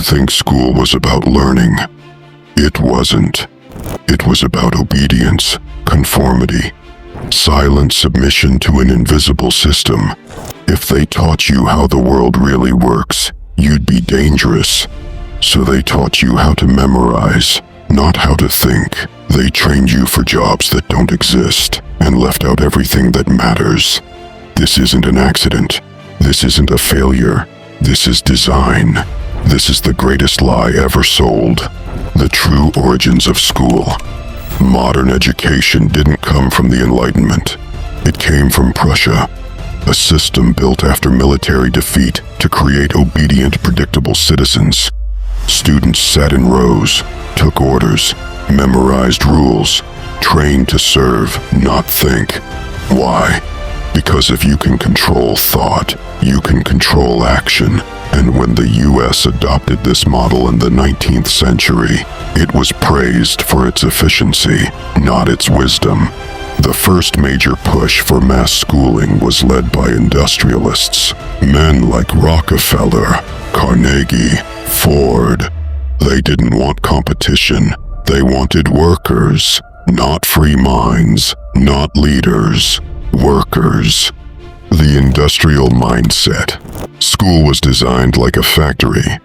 think school was about learning. It wasn't. It was about obedience, conformity, silent submission to an invisible system. If they taught you how the world really works, you'd be dangerous. So they taught you how to memorize, not how to think. They trained you for jobs that don't exist and left out everything that matters. This isn't an accident. This isn't a failure. This is design. This is the greatest lie ever sold. The true origins of school. Modern education didn't come from the Enlightenment. It came from Prussia, a system built after military defeat to create obedient, predictable citizens. Students sat in rows, took orders, memorized rules, trained to serve, not think. Why? Because if you can control thought, you can control action. And when the US adopted this model in the 19th century, it was praised for its efficiency, not its wisdom. The first major push for mass schooling was led by industrialists, men like Rockefeller, Carnegie, Ford. They didn't want competition. They wanted workers, not free minds, not leaders, workers. The industrial mindset. School was designed like a factory.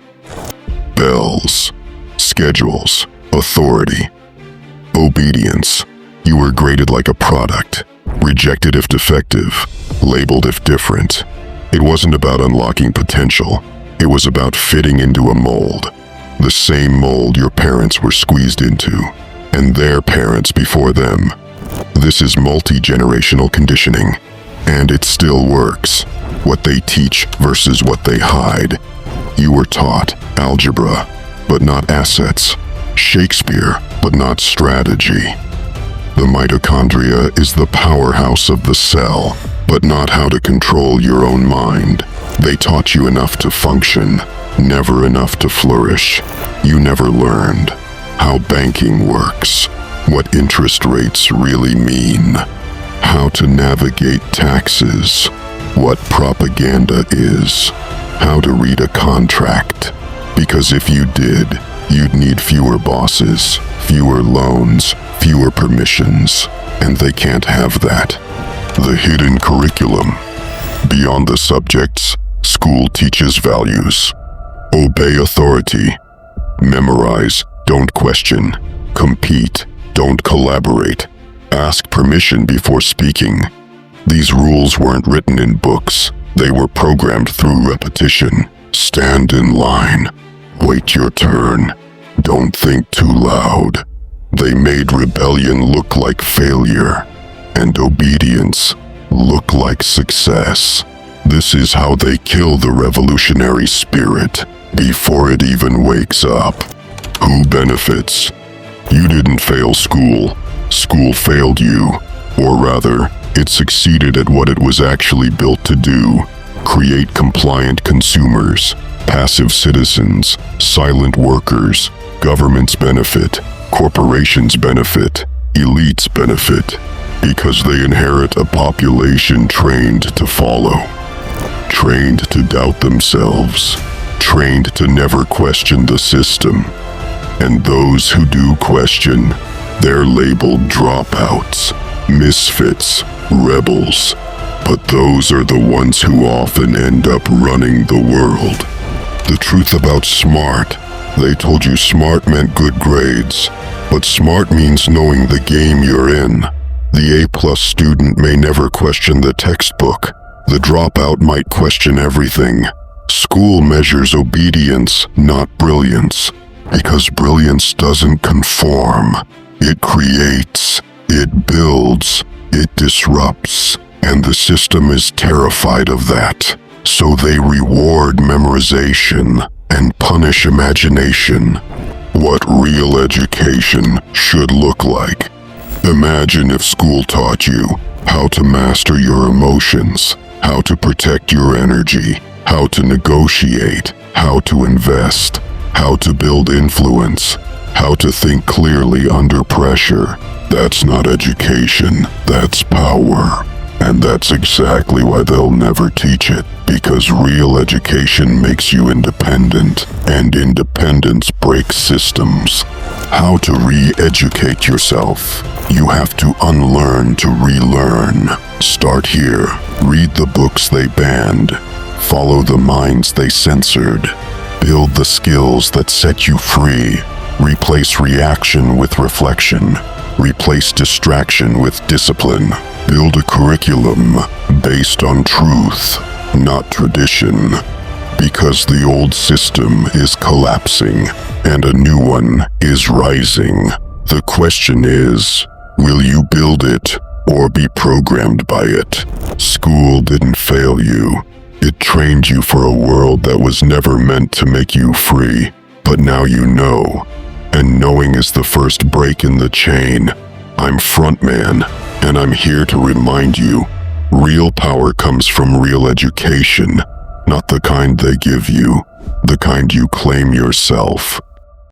Bells, schedules, authority, obedience. You were graded like a product, rejected if defective, labeled if different. It wasn't about unlocking potential. It was about fitting into a mold. The same mold your parents were squeezed into, and their parents before them. This is multi-generational conditioning, and it still works. What they teach versus what they hide. You were taught algebra, but not assets. Shakespeare, but not strategy. The mitochondria is the powerhouse of the cell, but not how to control your own mind. They taught you enough to function, never enough to flourish. You never learned how banking works, what interest rates really mean, how to navigate taxes, what propaganda is, how to read a contract. Because if you did, you'd need fewer bosses, fewer loans, fewer permissions, and they can't have that. The hidden curriculum. Beyond the subjects, school teaches values. Obey authority. Memorize, don't question. Compete, don't collaborate. Ask permission before speaking. These rules weren't written in books. They were programmed through repetition. Stand in line. Wait your turn. Don't think too loud. They made rebellion look like failure, and obedience look like success. This is how they kill the revolutionary spirit before it even wakes up. Who benefits? You didn't fail school. School failed you. Or rather, it succeeded at what it was actually built to do. Create compliant consumers, passive citizens, silent workers. Governments benefit, corporations benefit, elites benefit, because they inherit a population trained to follow, trained to doubt themselves, trained to never question the system. And those who do question, they're labeled dropouts, misfits, rebels. But those are the ones who often end up running the world. The truth about smart. They told you smart meant good grades, but smart means knowing the game you're in. The A+ student may never question the textbook. The dropout might question everything. School measures obedience, not brilliance, because brilliance doesn't conform. It creates, it builds, it disrupts, and the system is terrified of that. So they reward memorization and punish imagination. What real education should look like. Imagine if school taught you how to master your emotions, how to protect your energy, how to negotiate, how to invest, how to build influence, how to think clearly under pressure. That's not education, that's power. And that's exactly why they'll never teach it. Because real education makes you independent, and independence breaks systems. How to re-educate yourself. You have to unlearn to relearn. Start here. Read the books they banned. Follow the minds they censored. Build the skills that set you free. Replace reaction with reflection. Replace distraction with discipline. Build a curriculum based on truth, not tradition. Because the old system is collapsing and a new one is rising. The question is, will you build it or be programmed by it? School didn't fail you. It trained you for a world that was never meant to make you free. But now you know. And knowing is the first break in the chain. I'm Frontman, and I'm here to remind you, real power comes from real education, not the kind they give you, the kind you claim yourself.